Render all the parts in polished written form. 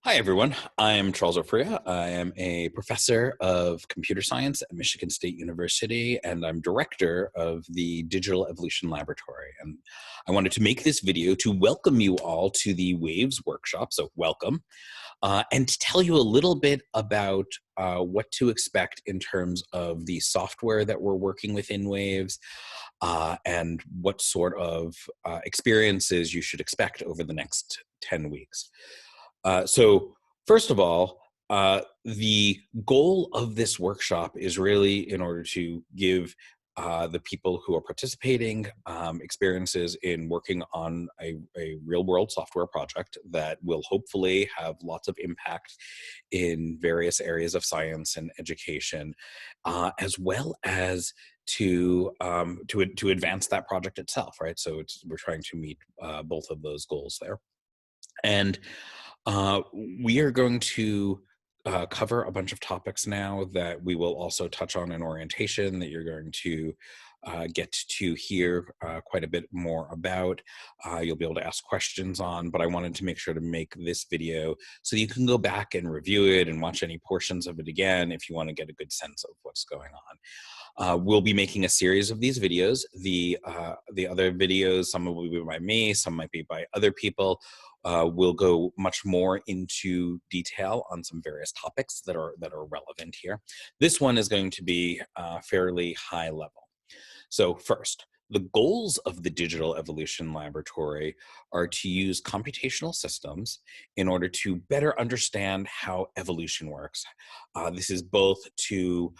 Hi, everyone. I am Charles Ofria. I am a professor of computer science at Michigan State University, and I'm director of the Digital Evolution Laboratory. And I wanted to make this video to welcome you all to the WAVES workshop, so welcome, and to tell you a little bit about what to expect in terms of the software that we're working with in WAVES, and what sort of experiences you should expect over the next 10 weeks. So first of all, the goal of this workshop is really in order to give the people who are participating experiences in working on a real world software project that will hopefully have lots of impact in various areas of science and education, as well as to advance that project itself, right? So we're trying to meet both of those goals there. And uh, we are going to cover a bunch of topics now that we will also touch on in orientation that you're going to get to hear quite a bit more about. You'll be able to ask questions on, but I wanted to make sure to make this video so you can go back and review it and watch any portions of it again if you want to get a good sense of what's going on. We'll be making a series of these videos. The other videos, some will be by me, some might be by other people. We'll go much more into detail on some various topics that are relevant here. This one is going to be fairly high level. So first, the goals of the Digital Evolution Laboratory are to use computational systems in order to better understand how evolution works. This is both to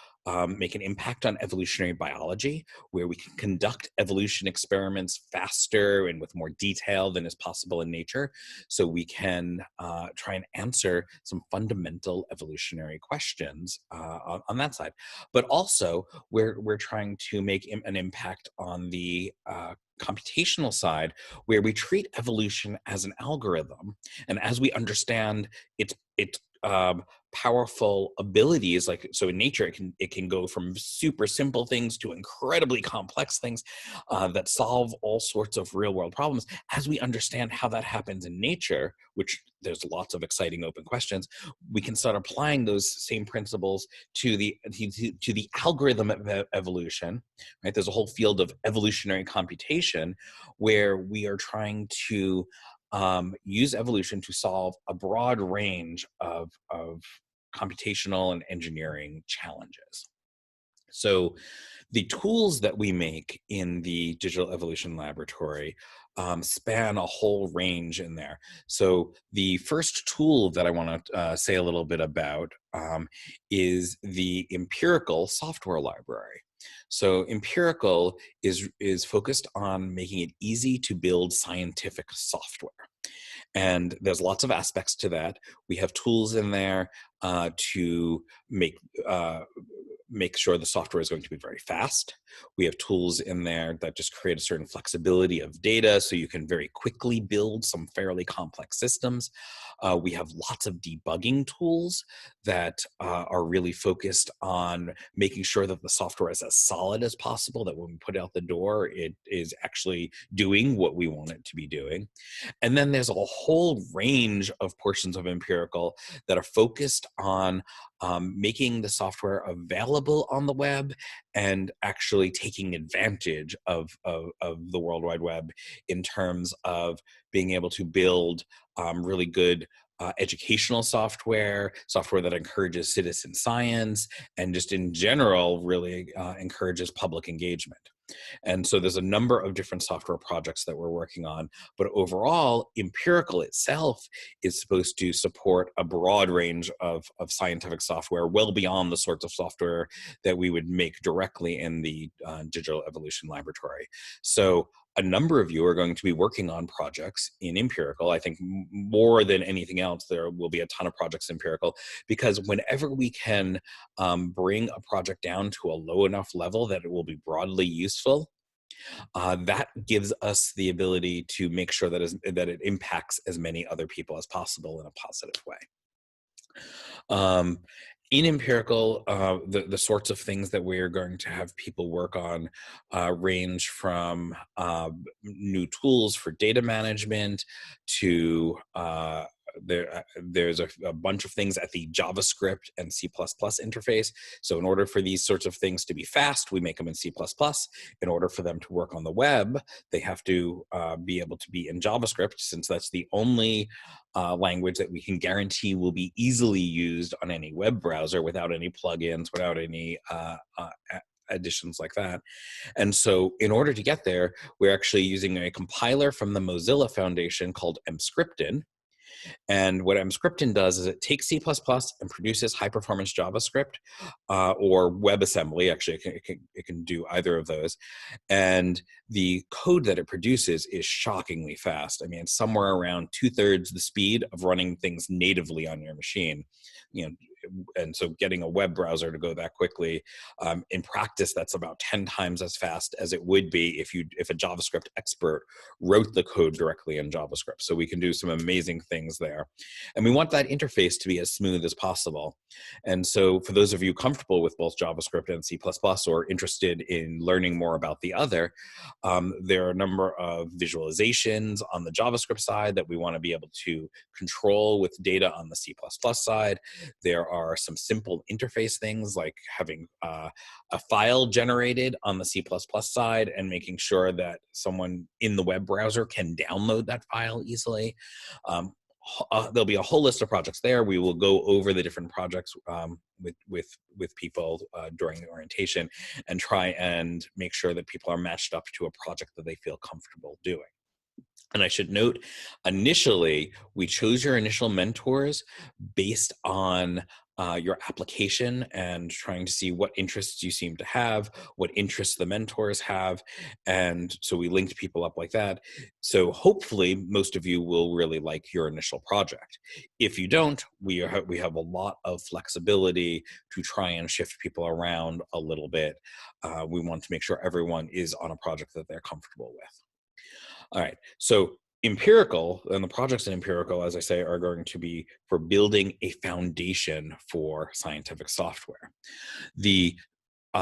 make an impact on evolutionary biology, where we can conduct evolution experiments faster and with more detail than is possible in nature. So we can try and answer some fundamental evolutionary questions on that side. But also, we're trying to make an impact on the computational side, where we treat evolution as an algorithm, and as we understand its powerful abilities, like so in nature, it can go from super simple things to incredibly complex things that solve all sorts of real world problems. As we understand how that happens in nature, which there's lots of exciting open questions, we can start applying those same principles to the algorithm of evolution, right? There's a whole field of evolutionary computation where we are trying to use evolution to solve a broad range of computational and engineering challenges. So the tools that we make in the Digital Evolution Laboratory span a whole range in there. So the first tool that I want to say a little bit about is the Empirical software library. So Empirical is focused on making it easy to build scientific software. And there's lots of aspects to that. We have tools in there to make sure the software is going to be very fast. We have tools in there that just create a certain flexibility of data so you can very quickly build some fairly complex systems. We have lots of debugging tools that are really focused on making sure that the software is as solid as possible, that when we put it out the door, it is actually doing what we want it to be doing. And then there's a whole range of portions of Empirical that are focused on making the software available on the web and actually taking advantage of the World Wide Web in terms of being able to build really good educational software that encourages citizen science, and just in general really encourages public engagement. And so there's a number of different software projects that we're working on, but overall, Empirical itself is supposed to support a broad range of scientific software, well beyond the sorts of software that we would make directly in the Digital Evolution Laboratory. So a number of you are going to be working on projects in Empirical. I think more than anything else, there will be a ton of projects in Empirical, because whenever we can bring a project down to a low enough level that it will be broadly useful, that gives us the ability to make sure that it impacts as many other people as possible in a positive way. In Empirical, the sorts of things that we're going to have people work on range from new tools for data management to There's a bunch of things at the JavaScript and C++ interface. So in order for these sorts of things to be fast, we make them in C++. In order for them to work on the web, they have to be able to be in JavaScript, since that's the only language that we can guarantee will be easily used on any web browser without any plugins, without any additions like that. And so in order to get there, we're actually using a compiler from the Mozilla Foundation called Emscripten. And what Emscripten does is it takes C++ and produces high-performance JavaScript or WebAssembly. Actually, it can do either of those. And the code that it produces is shockingly fast. I mean, it's somewhere around 2/3 the speed of running things natively on your machine. You know, and so getting a web browser to go that quickly, in practice, that's about 10 times as fast as it would be if a JavaScript expert wrote the code directly in JavaScript. So we can do some amazing things there. And we want that interface to be as smooth as possible. And so for those of you comfortable with both JavaScript and C++ or interested in learning more about the other, there are a number of visualizations on the JavaScript side that we want to be able to control with data on the C++ side. There are some simple interface things like having a file generated on the C++ side and making sure that someone in the web browser can download that file easily. There'll be a whole list of projects there. We will go over the different projects with people during the orientation and try and make sure that people are matched up to a project that they feel comfortable doing. And I should note, initially, we chose your initial mentors based on your application and trying to see what interests you seem to have, what interests the mentors have. And so we linked people up like that. So hopefully most of you will really like your initial project. If you don't, we have a lot of flexibility to try and shift people around a little bit. We want to make sure everyone is on a project that they're comfortable with. All right, so Empirical, and the projects in Empirical, as I say, are going to be for building a foundation for scientific software. The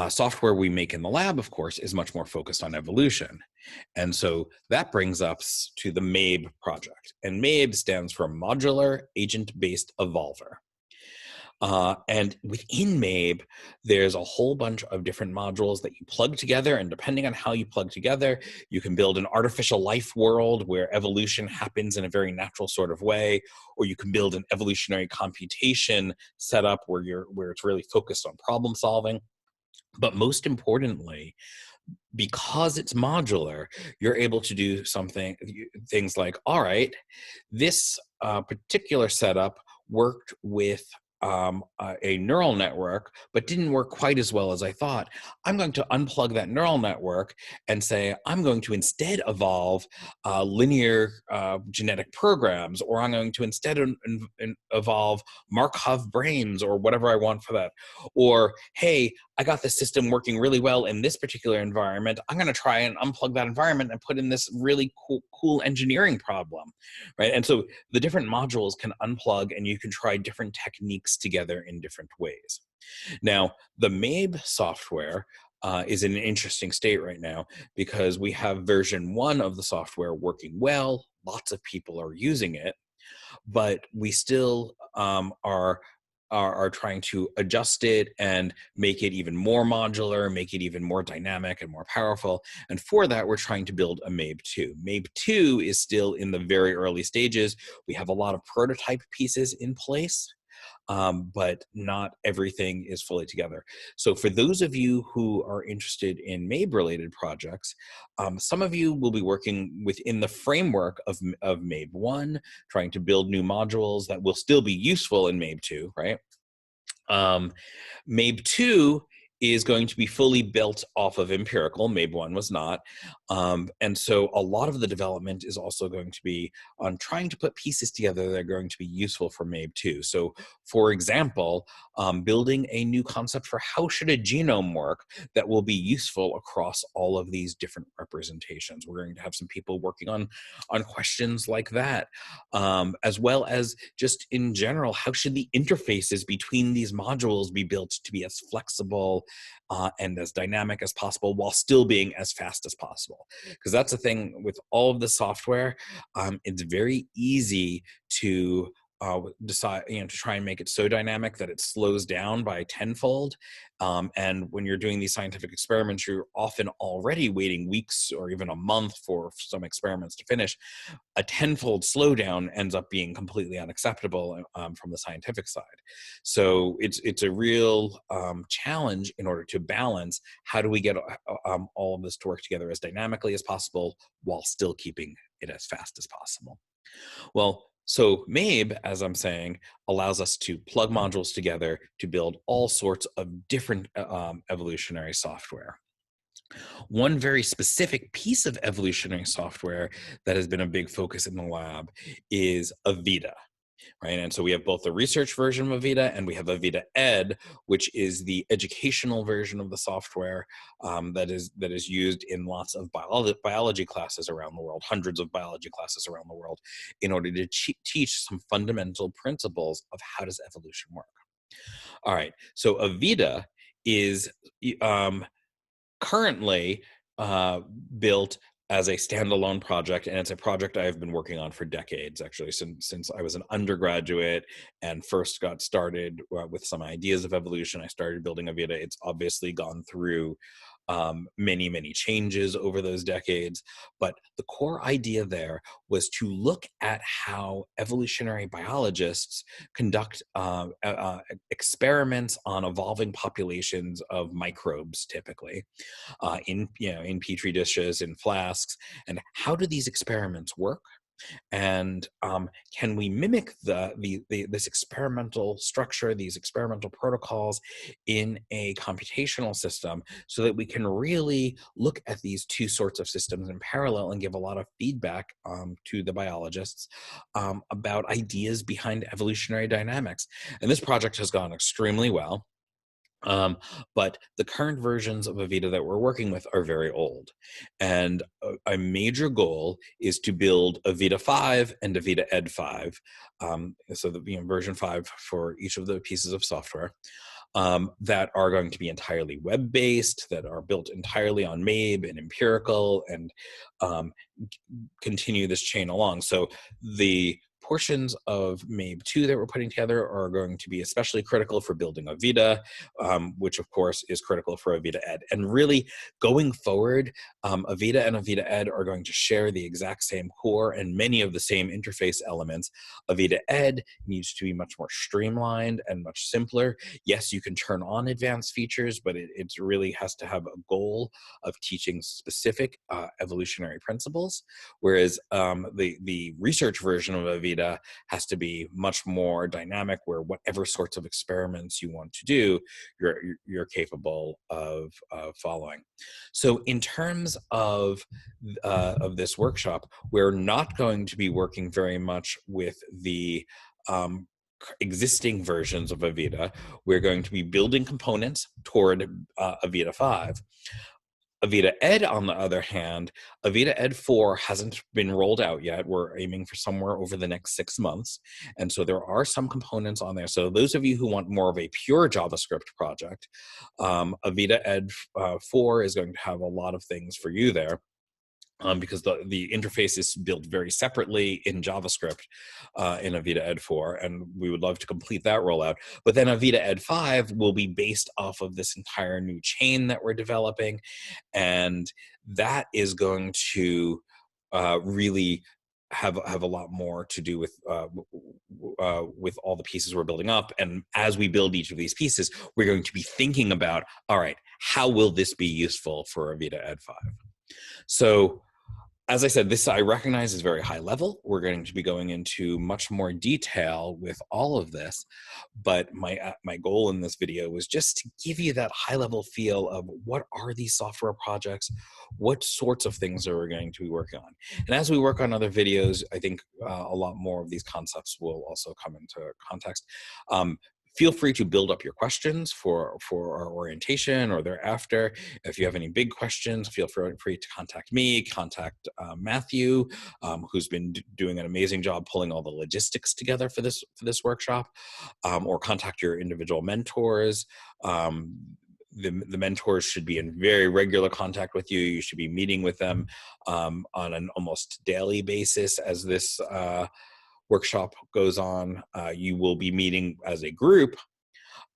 software we make in the lab, of course, is much more focused on evolution. And so that brings us to the MABE project. And MABE stands for Modular Agent-Based Evolver. And within MABE, there's a whole bunch of different modules that you plug together, and depending on how you plug together, you can build an artificial life world where evolution happens in a very natural sort of way, or you can build an evolutionary computation setup where it's really focused on problem solving. But most importantly, because it's modular, you're able to do things like, all right, this particular setup worked with a neural network, but didn't work quite as well as I thought. I'm going to unplug that neural network and say, I'm going to instead evolve linear genetic programs, or I'm going to instead evolve Markov brains, or whatever I want for that. Or, hey, I got the system working really well in this particular environment. I'm going to try and unplug that environment and put in this really cool engineering problem, right? And so the different modules can unplug, and you can try different techniques together in different ways. Now, the MABE software is in an interesting state right now because we have version 1 of the software working well. Lots of people are using it, but we still are trying to adjust it and make it even more modular, make it even more dynamic and more powerful. And for that, we're trying to build a MABE 2. MABE 2 is still in the very early stages. We have a lot of prototype pieces in place, but not everything is fully together. So for those of you who are interested in MABE-related projects, some of you will be working within the framework of MABE 1, trying to build new modules that will still be useful in MABE 2, right? MABE 2 is going to be fully built off of Empirical. MABE 1 was not. And so a lot of the development is also going to be on trying to put pieces together that are going to be useful for MABE 2. So for example, building a new concept for how should a genome work that will be useful across all of these different representations. We're going to have some people working on questions like that, as well as just in general, how should the interfaces between these modules be built to be as flexible and as dynamic as possible while still being as fast as possible. Because that's the thing with all of the software, it's very easy to decide, to try and make it so dynamic that it slows down by tenfold. And when you're doing these scientific experiments, you're often already waiting weeks or even a month for some experiments to finish. A tenfold slowdown ends up being completely unacceptable from the scientific side. So it's a real challenge in order to balance how do we get all of this to work together as dynamically as possible while still keeping it as fast as possible. Well, so MABE, as I'm saying, allows us to plug modules together to build all sorts of different evolutionary software. One very specific piece of evolutionary software that has been a big focus in the lab is Avita, right? And so we have both the research version of Avita and we have Avita Ed, which is the educational version of the software that is used in lots of biology classes around the world, hundreds of biology classes around the world, in order to teach some fundamental principles of how does evolution work. All right, so Avita is currently built as a standalone project, and it's a project I've been working on for decades, actually, since I was an undergraduate and first got started with some ideas of evolution. I started building Avita. It's obviously gone through many, many changes over those decades, but the core idea there was to look at how evolutionary biologists conduct experiments on evolving populations of microbes, typically in petri dishes, in flasks, and how do these experiments work? And can we mimic this experimental structure, these experimental protocols in a computational system so that we can really look at these two sorts of systems in parallel and give a lot of feedback to the biologists about ideas behind evolutionary dynamics? And this project has gone extremely well. But the current versions of Avita that we're working with are very old. And a major goal is to build Avita 5 and Avita Ed 5. So the version 5 for each of the pieces of software that are going to be entirely web-based, that are built entirely on MABE and empirical, and continue this chain along. So the portions of MABE 2 that we're putting together are going to be especially critical for building Avita, which of course is critical for Avita Ed. And really going forward, Avita and Avita Ed are going to share the exact same core and many of the same interface elements. Avita Ed needs to be much more streamlined and much simpler. Yes, you can turn on advanced features, but it really has to have a goal of teaching specific evolutionary principles, whereas the research version of Avita has to be much more dynamic, where whatever sorts of experiments you want to do, you're capable of following. So in terms of this workshop, we're not going to be working very much with the existing versions of Avita. We're going to be building components toward Avita 5. Avita Ed, on the other hand, Avita Ed 4 hasn't been rolled out yet. We're aiming for somewhere over the next 6 months. And so there are some components on there. So those of you who want more of a pure JavaScript project, Avita Ed 4 is going to have a lot of things for you there. Because the interface is built very separately in JavaScript in Avita Ed 4, and we would love to complete that rollout. But then Avita Ed 5 will be based off of this entire new chain that we're developing, and that is going to really have a lot more to do with all the pieces we're building up. And as we build each of these pieces, we're going to be thinking about, all right, how will this be useful for Avita Ed 5? So as I said, this I recognize is very high level. We're going to be going into much more detail with all of this, but my goal in this video was just to give you that high level feel of what are these software projects, what sorts of things are we going to be working on. And as we work on other videos, I think a lot more of these concepts will also come into context. Feel free to build up your questions for our orientation or thereafter. If you have any big questions, feel free to contact me, contact Matthew, who's been doing an amazing job pulling all the logistics together for this workshop, or contact your individual mentors. The mentors should be in very regular contact with you. You should be meeting with them on an almost daily basis as this workshop goes on. You will be meeting as a group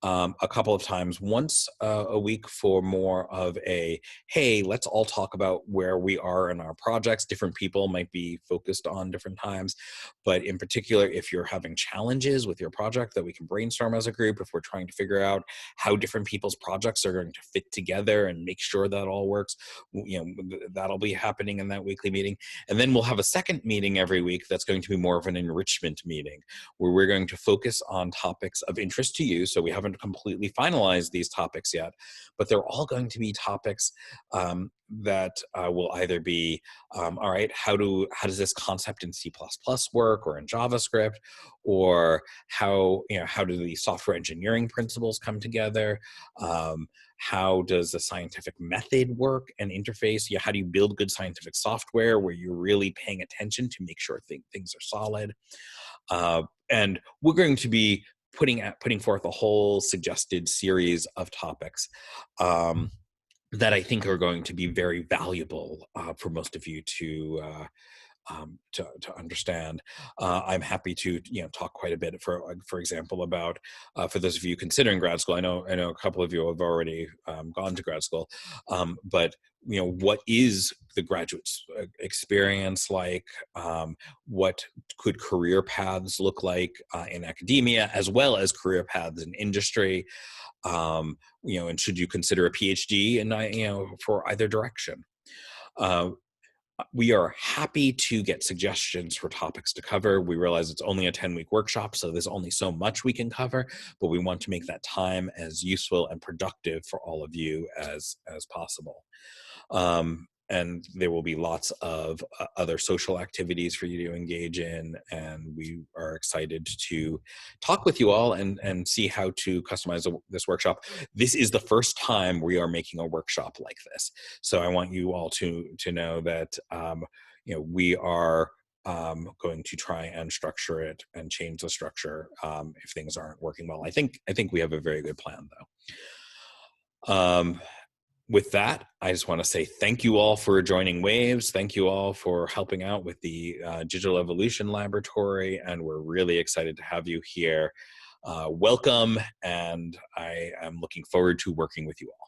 a couple of times, once a week, for more of a, hey, let's all talk about where we are in our projects. Different people might be focused on different times, but in particular, if you're having challenges with your project, that we can brainstorm as a group. If we're trying to figure out how different people's projects are going to fit together and make sure that all works, that'll be happening in that weekly meeting. And then we'll have a second meeting every week that's going to be more of an enrichment meeting, where we're going to focus on topics of interest to you. So we haven't completely finalized these topics yet, but they're all going to be topics that will either be, all right, how does this concept in C++ work, or in JavaScript, or how do the software engineering principles come together? How does the scientific method work and interface? How do you build good scientific software where you're really paying attention to make sure things are solid? And we're going to be putting forth a whole suggested series of topics that I think are going to be very valuable for most of you to understand. I'm happy to talk quite a bit, for example, about for those of you considering grad school. I know a couple of you have already gone to grad school, but what is the graduate experience like? What could career paths look like in academia, as well as career paths in industry? And should you consider a PhD in for either direction? We are happy to get suggestions for topics to cover. We realize it's only a 10-week workshop, so there's only so much we can cover, but we want to make that time as useful and productive for all of you as possible. And there will be lots of other social activities for you to engage in, and we are excited to talk with you all and see how to customize this workshop. This is the first time we are making a workshop like this, so I want you all to know that we are going to try and structure it and change the structure if things aren't working well. I think we have a very good plan, though. With that, I just want to say thank you all for joining Waves. Thank you all for helping out with the Digital Evolution Laboratory, and we're really excited to have you here. Welcome, and I am looking forward to working with you all.